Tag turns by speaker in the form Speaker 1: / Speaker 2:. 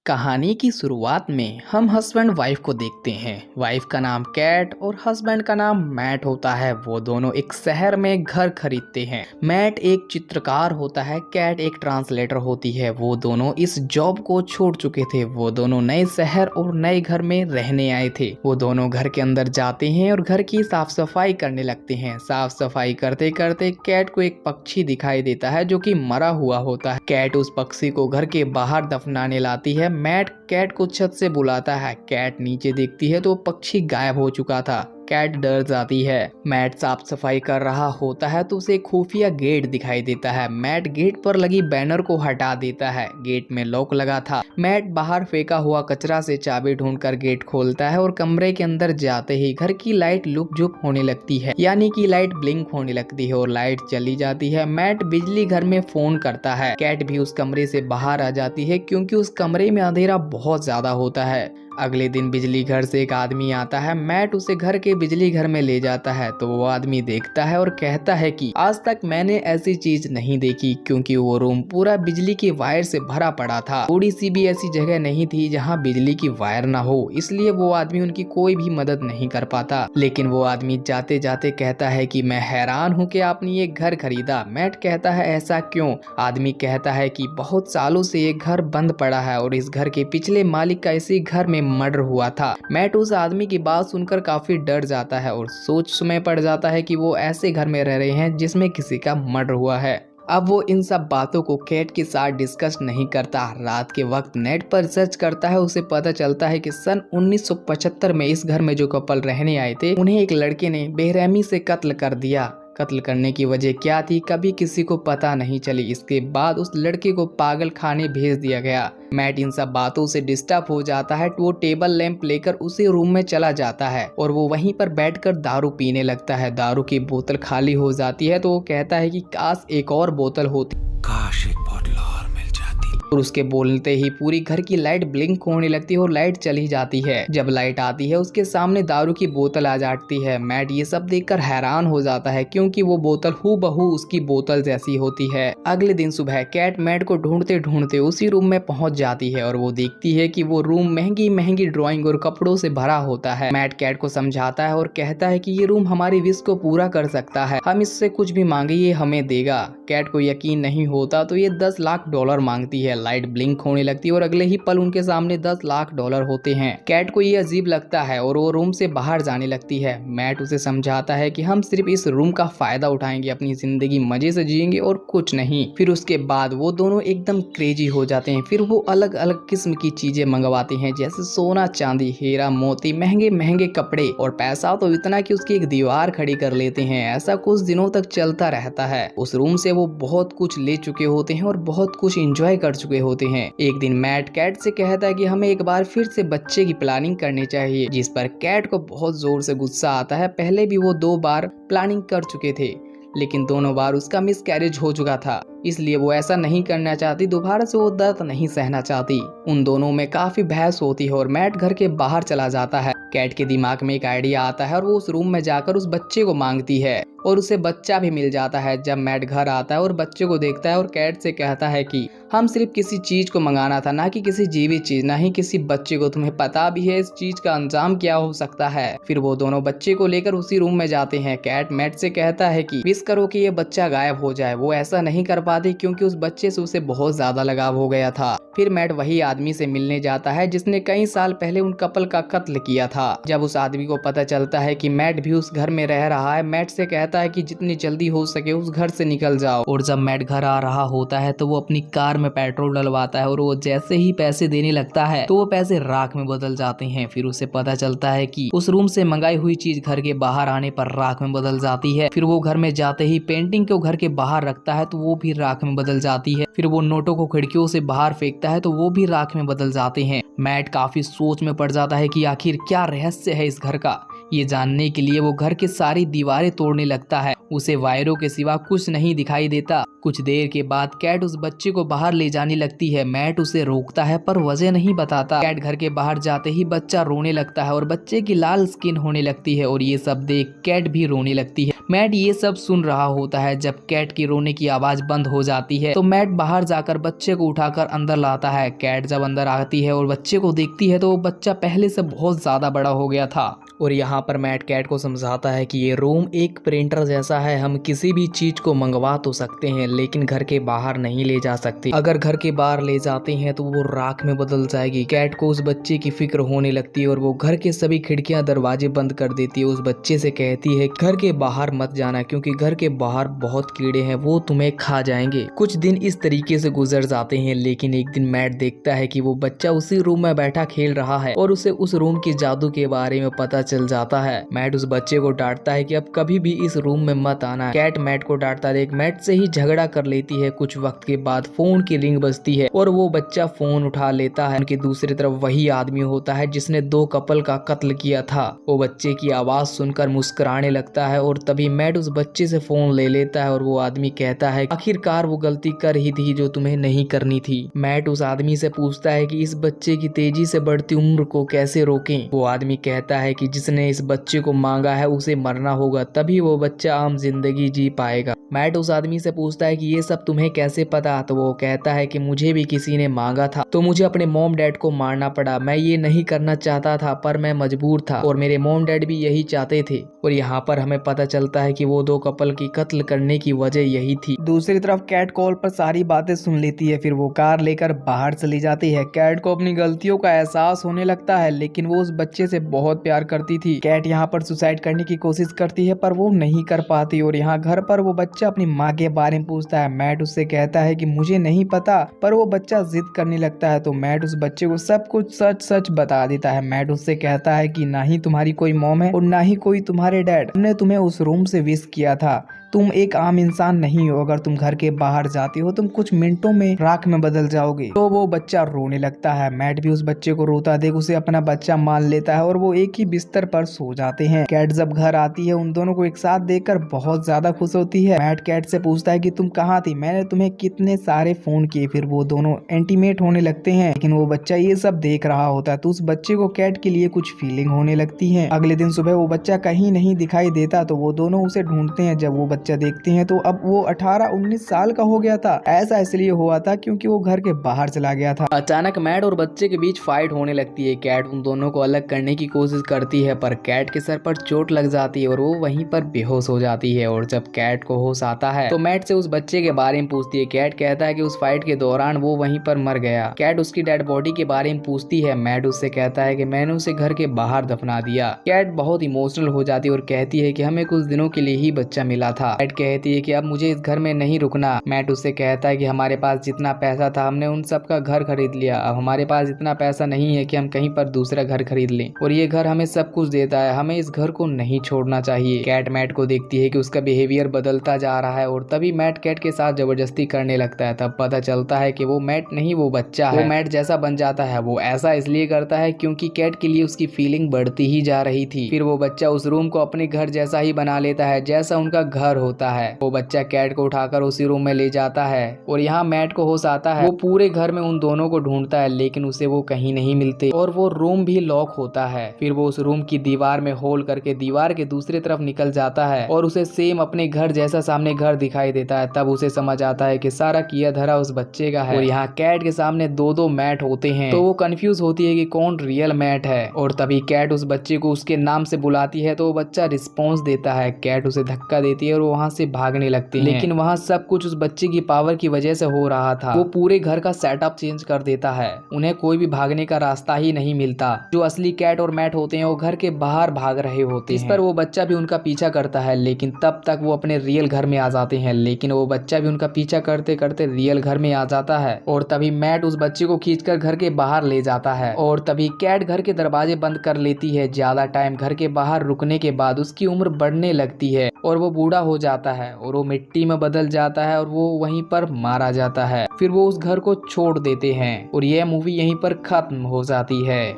Speaker 1: कहानी की शुरुआत में हम हस्बैंड वाइफ को देखते हैं। वाइफ का नाम कैट और हस्बैंड का नाम मैट होता है। वो दोनों एक शहर में घर खरीदते हैं। मैट एक चित्रकार होता है, कैट एक ट्रांसलेटर होती है। वो दोनों इस जॉब को छोड़ चुके थे। वो दोनों नए शहर और नए घर में रहने आए थे। वो दोनों घर के अंदर जाते हैं और घर की साफ सफाई करने लगते हैं। साफ सफाई करते करते कैट को एक पक्षी दिखाई देता है जो कि मरा हुआ होता है। कैट उस पक्षी को घर के बाहर दफनाने लाती है। मैट कैट को छत से बुलाता है। कैट नीचे देखती है तो पक्षी गायब हो चुका था। कैट डर जाती है। मैट साफ सफाई कर रहा होता है तो उसे खुफिया गेट दिखाई देता है। मैट गेट पर लगी बैनर को हटा देता है। गेट में लॉक लगा था। मैट बाहर फेंका हुआ कचरा से चाबी ढूंढकर गेट खोलता है और कमरे के अंदर जाते ही घर की लाइट लुक झुक होने लगती है, यानी कि लाइट ब्लिंक होने लगती है और लाइट चली जाती है। मैट बिजली घर में फोन करता है। कैट भी उस कमरे से बाहर आ जाती है क्योंकि उस कमरे में अंधेरा बहुत ज्यादा होता है। अगले दिन बिजली घर से एक आदमी आता है। मैट उसे घर के बिजली घर में ले जाता है तो वो आदमी देखता है और कहता है कि आज तक मैंने ऐसी चीज नहीं देखी, क्योंकि वो रूम पूरा बिजली की वायर से भरा पड़ा था। थोड़ी सी भी ऐसी जगह नहीं थी जहाँ बिजली की वायर ना हो, इसलिए वो आदमी उनकी कोई भी मदद नहीं कर पाता। लेकिन वो आदमी जाते जाते कहता है कि मैं हैरान हूँ कि आपने ये घर खरीदा। मैट कहता है ऐसा क्यों? आदमी कहता है कि बहुत सालों से ये घर बंद पड़ा है और इस घर के पिछले मालिक का इसी घर में मर्डर हुआ था। मैट उस आदमी की बात सुनकर काफी डर जाता है और सोच में पड़ जाता है कि वो ऐसे घर में रह रहे हैं जिसमें किसी का मर्डर हुआ है। अब वो इन सब बातों को कैट के साथ डिस्कस नहीं करता। रात के वक्त नेट पर सर्च करता है। उसे पता चलता है कि सन 1975 में इस घर में जो कपल रहने आए थे उन्हें एक लड़के ने बेरहमी से कत्ल कर दिया। कत्ल करने की वजह क्या थी कभी किसी को पता नहीं चली। इसके बाद उस लड़के को पागल खाने भेज दिया गया। मैट इन सब बातों से डिस्टर्ब हो जाता है। वो टेबल लैंप लेकर उसी रूम में चला जाता है और वो वहीं पर बैठकर दारू पीने लगता है। दारू की बोतल खाली हो जाती है तो वो कहता है कि काश एक और बोतल होती,
Speaker 2: काश एक बोतल और मिल जाती।
Speaker 1: और उसके बोलते ही पूरी घर की लाइट ब्लिंक होने लगती है और लाइट चली जाती है। जब लाइट आती है उसके सामने दारू की बोतल आ जाती है। मैट ये सब देखकर हैरान हो जाता है क्योंकि वो बोतल हूबहू उसकी बोतल जैसी होती है। अगले दिन सुबह कैट मैट को ढूंढते ढूंढते उसी रूम में पहुंच जाती है और वो देखती है कि वो रूम महंगी महंगी ड्राइंग और कपड़ों से भरा होता है। मैट कैट को समझाता है और कहता है कि ये रूम हमारी विश को पूरा कर सकता है, हम इससे कुछ भी मांगे ये हमें देगा। कैट को यकीन नहीं होता तो ये $10 लाख मांगती है। लाइट ब्लिंक होने लगती है और अगले ही पल उनके सामने $10 लाख होते हैं। कैट को ये अजीब लगता है और वो रूम से बाहर जाने लगती है। मैट उसे समझाता है कि हम सिर्फ इस रूम का फायदा उठाएंगे, अपनी जिंदगी मजे से जिएंगे और कुछ नहीं। फिर उसके बाद वो दोनों एकदम क्रेजी हो जाते हैं। फिर वो अलग अलग किस्म की चीजें मंगवाते हैं जैसे सोना चांदी, हीरा मोती, महंगे महंगे कपड़े, और पैसा तो इतना कि उसकी एक दीवार खड़ी कर लेते हैं। ऐसा कुछ दिनों तक चलता रहता है। उस रूम से वो बहुत कुछ ले चुके होते हैं और बहुत कुछ एंजॉय कर चुके होते हैं। एक दिन मैट कैट से कहता है कि हमें एक बार फिर से बच्चे की प्लानिंग करनी चाहिए, जिस पर कैट को बहुत जोर से गुस्सा आता है। पहले भी वो 2 बार प्लानिंग कर चुके थे लेकिन दोनों बार उसका मिसकैरेज हो चुका था, इसलिए वो ऐसा नहीं करना चाहती। दोबारा से वो दर्द नहीं सहना चाहती। उन दोनों में काफी बहस होती है और मैट घर के बाहर चला जाता है। कैट के दिमाग में एक आइडिया आता है और वो उस रूम में जाकर उस बच्चे को मांगती है और उसे बच्चा भी मिल जाता है। जब मैट घर आता है और बच्चे को देखता है और कैट से कहता है कि हम सिर्फ किसी चीज को मंगाना था, ना कि किसी जीवित चीज, ना ही किसी बच्चे को। तुम्हें पता भी है इस चीज का अंजाम क्या हो सकता है। फिर वो दोनों बच्चे को लेकर उसी रूम में जाते हैं। कैट मैट से कहता है कि विश करो कि ये बच्चा गायब हो जाए। वो ऐसा नहीं कर पाती क्योंकि उस बच्चे से उसे बहुत ज्यादा लगाव हो गया था। फिर मैट वही आदमी से मिलने जाता है जिसने कई साल पहले उन कपल का कत्ल किया था। जब उस आदमी को पता चलता है कि मैट भी उस घर में रह रहा है, मैट से कहता है कि जितनी जल्दी हो सके उस घर से निकल जाओ। और जब मैट घर आ रहा होता है तो वो अपनी कार में पेट्रोल डलवाता है और वो जैसे ही पैसे देने लगता है तो वो पैसे राख में बदल जाते हैं। फिर उसे पता चलता है कि उस रूम से मंगाई हुई चीज घर के बाहर आने पर राख में बदल जाती है। फिर वो घर में जाते ही पेंटिंग को घर के बाहर रखता है तो वो भी राख में बदल जाती है। फिर वो नोटों को खिड़कियों से बाहर फेंकता है तो वो भी राख में बदल जाते हैं। मैट काफी सोच में पड़ जाता है कि आखिर क्या रहस्य है इस घर का। ये जानने के लिए वो घर की सारी दीवारें तोड़ने लगता है उसे वायरों के सिवा कुछ नहीं दिखाई देता। कुछ देर के बाद कैट उस बच्चे को बाहर ले जाने लगती है। मैट उसे रोकता है पर वजह नहीं बताता। कैट घर के बाहर जाते ही बच्चा रोने लगता है और बच्चे की लाल स्किन होने लगती है और ये सब देख कैट भी रोने लगती है। मैट ये सब सुन रहा होता है। जब कैट की रोने की आवाज बंद हो जाती है तो मैट बाहर जाकर बच्चे को उठाकर अंदर लाता है। कैट जब अंदर आती है और बच्चे को देखती है तो वो बच्चा पहले से बहुत ज्यादा बड़ा हो गया था। और यहाँ पर मैट कैट को समझाता है कि ये रूम एक प्रिंटर जैसा है, हम किसी भी चीज को मंगवा तो सकते हैं लेकिन घर के बाहर नहीं ले जा सकते। अगर घर के बाहर ले जाते हैं तो वो राख में बदल जाएगी। कैट को उस बच्चे की फिक्र होने लगती है और वो घर के सभी खिड़कियां दरवाजे बंद कर देती है। उस बच्चे से कहती है घर के बाहर मत जाना क्योंकि घर के बाहर बहुत कीड़े हैं, वो तुम्हें खा जाएंगे। कुछ दिन इस तरीके से गुजर जाते हैं लेकिन एक दिन मैट देखता है कि वो बच्चा उसी रूम में बैठा खेल रहा है और उसे उस रूम के जादू के बारे में पता चल जाता है। मैट उस बच्चे को डांटता है कि अब कभी भी इस रूम में मत आना। कैट मैट को डांटता देख मैट से ही झगड़ा कर लेती है। कुछ वक्त के बाद फोन की रिंग बजती है और वो बच्चा फोन उठा लेता है। उनकी दूसरी तरफ वही आदमी होता है जिसने 2 कपल का कत्ल किया था। वो बच्चे की आवाज सुनकर मुस्कुराने लगता है और तभी मैट उस बच्चे से फोन ले लेता है और वो आदमी कहता है आखिरकार वो गलती कर ही दी जो तुम्हें नहीं करनी थी। मैट उस आदमी से पूछता है कि इस बच्चे की तेजी से बढ़ती उम्र को कैसे रोकें। वो आदमी कहता है कि जिसने इस बच्चे को मांगा है उसे मरना होगा, तभी वो बच्चा आम जिंदगी जी पाएगा। मैट उस आदमी से पूछता है कि ये सब तुम्हें कैसे पता। तो वो कहता है कि मुझे भी किसी ने मांगा था तो मुझे अपने मॉम डैड को मारना पड़ा। मैं ये नहीं करना चाहता था पर मैं मजबूर था और मेरे मॉम डैड भी यही चाहते थे। और यहाँ पर हमें पता चलता है कि वो 2 कपल की कत्ल करने की वजह यही थी। दूसरी तरफ कैट कॉल पर सारी बातें सुन लेती है। फिर वो कार लेकर बाहर चली जाती है। कैट को अपनी गलतियों का एहसास होने लगता है लेकिन वो उस बच्चे से बहुत प्यार करती थी। कैट यहाँ पर सुसाइड करने की कोशिश करती है पर वो नहीं कर पाती और यहाँ घर पर वो बच्चा अपनी माँ के बारे में पूछता है। मैट उससे कहता है कि मुझे नहीं पता पर वो बच्चा जिद करने लगता है तो मैट उस बच्चे को सब कुछ सच सच बता देता है। मैट उससे कहता है कि ना ही तुम्हारी कोई मॉम है और ना ही कोई तुम्हारे डैड। हमने तुम्हें उस रूम से विश किया था। तुम एक आम इंसान नहीं हो। अगर तुम घर के बाहर जाती हो तुम कुछ मिनटों में राख में बदल जाओगे। तो वो बच्चा रोने लगता है। मैट भी उस बच्चे को रोता देख उसे अपना बच्चा मान लेता है और वो एक ही बिस्तर पर सो जाते हैं। कैट जब घर आती है उन दोनों को एक साथ देखकर बहुत ज्यादा खुश होती है। मैट कैट से पूछता है कि तुम कहाँ थी, मैंने तुम्हें कितने सारे फोन किए। फिर वो दोनों इंटीमेट होने लगते हैं लेकिन वो बच्चा ये सब देख रहा होता है तो उस बच्चे को कैट के लिए कुछ फीलिंग होने लगती है। अगले दिन सुबह वो बच्चा कहीं नहीं दिखाई देता तो वो दोनों उसे ढूंढते हैं। जब वो बच्चा देखते हैं तो अब वो 18-19 साल का हो गया था। ऐसा इसलिए हुआ था क्योंकि वो घर के बाहर चला गया था। अचानक मैट और बच्चे के बीच फाइट होने लगती है। कैट उन दोनों को अलग करने की कोशिश करती है पर कैट के सर पर चोट लग जाती है और वो वहीं पर बेहोश हो जाती है। और जब कैट को होश आता है तो मैट से उस बच्चे के बारे में पूछती है। कैट कहता है कि उस फाइट के दौरान वो वहीं पर मर गया। कैट उसकी डेड बॉडी के बारे में पूछती है। मैट उससे कहता है कि मैंने उसे घर के बाहर दफना दिया। कैट बहुत इमोशनल हो जाती है और कहती है कि हमें कुछ दिनों के लिए ही बच्चा मिला था। कैट कहती है कि अब मुझे इस घर में नहीं रुकना। मैट उससे कहता है कि हमारे पास जितना पैसा था हमने उन सब का घर खरीद लिया। अब हमारे पास इतना पैसा नहीं है कि हम कहीं पर दूसरा घर खरीद लें और ये घर हमें सब कुछ देता है, हमें इस घर को नहीं छोड़ना चाहिए। कैट मैट को देखती है कि उसका बिहेवियर बदलता जा रहा है और तभी मैट कैट के साथ जबरदस्ती करने लगता है। तब पता चलता है कि वो मैट नहीं वो बच्चा है। वो मैट जैसा बन जाता है। वो ऐसा इसलिए करता है क्योंकि कैट के लिए उसकी फीलिंग बढ़ती ही जा रही थी। फिर वो बच्चा उस रूम को अपने घर जैसा ही बना लेता है जैसा उनका घर होता है। वो बच्चा कैट को उठाकर उसी रूम में ले जाता है और यहाँ मैट को होश आता है। वो पूरे घर में उन दोनों को ढूंढता है लेकिन उसे वो कहीं नहीं मिलते और वो रूम भी लॉक होता है। फिर वो उस रूम की दीवार में होल करके दीवार के दूसरी तरफ निकल जाता है और उसे सेम अपने घर जैसा सामने घर दिखाई देता है। तब उसे समझ आता है कि सारा किया धरा उस बच्चे का है और यहाँ कैट के सामने 2-2 मैट होते हैं तो वो कंफ्यूज होती है कि कौन रियल मैट है। और तभी कैट उस बच्चे को उसके नाम से बुलाती है तो वो बच्चा रिस्पॉन्स देता है। कैट उसे धक्का देती है और वो वहाँ से भागने लगती है लेकिन वहाँ सब कुछ उस बच्चे की पावर की वजह से हो रहा था। वो पूरे घर का सेटअप चेंज कर देता है। उन्हें कोई भी भागने का रास्ता ही नहीं मिलता। जो असली कैट और मैट होते हैं वो घर के बाहर भाग रहे होते हैं। इस पर वो बच्चा भी उनका पीछा करता है लेकिन तब तक वो अपने रियल घर में आ जाते हैं। लेकिन वो बच्चा भी उनका पीछा करते करते रियल घर में आ जाता है और तभी मैट उस बच्चे को खींचकर घर के बाहर ले जाता है और तभी कैट घर के दरवाजे बंद कर लेती है। ज्यादा टाइम घर के बाहर रुकने के बाद उसकी उम्र बढ़ने लगती है और वो बूढ़ा हो जाता है और वो मिट्टी में बदल जाता है और वो वहीं पर मारा जाता है। फिर वो उस घर को छोड़ देते हैं और यह मूवी यहीं पर खत्म हो जाती है।